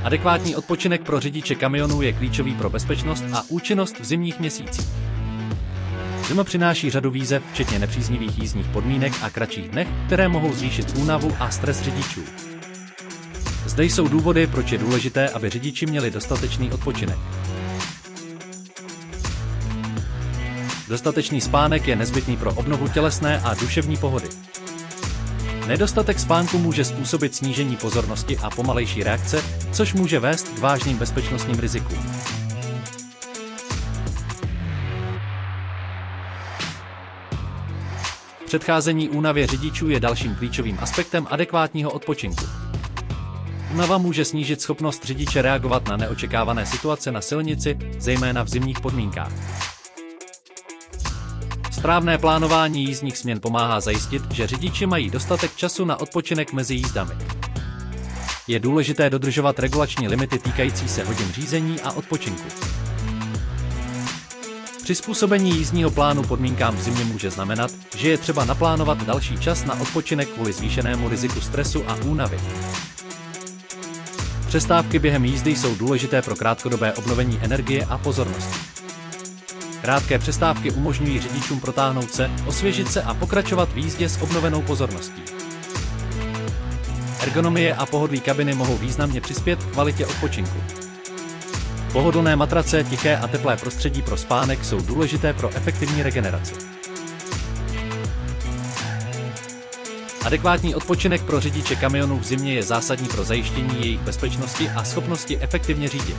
Adekvátní odpočinek pro řidiče kamionů je klíčový pro bezpečnost a účinnost v zimních měsících. Zima přináší řadu výzev, včetně nepříznivých jízdních podmínek a kratších dnech, které mohou zvýšit únavu a stres řidičů. Zde jsou důvody, proč je důležité, aby řidiči měli dostatečný odpočinek. Dostatečný spánek je nezbytný pro obnovu tělesné a duševní pohody. Nedostatek spánku může způsobit snížení pozornosti a pomalejší reakce, což může vést k vážným bezpečnostním rizikům. Předcházení únavě řidičů je dalším klíčovým aspektem adekvátního odpočinku. Únava může snížit schopnost řidiče reagovat na neočekávané situace na silnici, zejména v zimních podmínkách. Správné plánování jízdních směn pomáhá zajistit, že řidiči mají dostatek času na odpočinek mezi jízdami. Je důležité dodržovat regulační limity týkající se hodin řízení a odpočinku. Přizpůsobení jízdního plánu podmínkám v zimě může znamenat, že je třeba naplánovat další čas na odpočinek kvůli zvýšenému riziku stresu a únavy. Přestávky během jízdy jsou důležité pro krátkodobé obnovení energie a pozornosti. Krátké přestávky umožňují řidičům protáhnout se, osvěžit se a pokračovat v jízdě s obnovenou pozorností. Ergonomie a pohodlí kabiny mohou významně přispět k kvalitě odpočinku. Pohodlné matrace, tiché a teplé prostředí pro spánek jsou důležité pro efektivní regeneraci. Adekvátní odpočinek pro řidiče kamionů v zimě je zásadní pro zajištění jejich bezpečnosti a schopnosti efektivně řídit.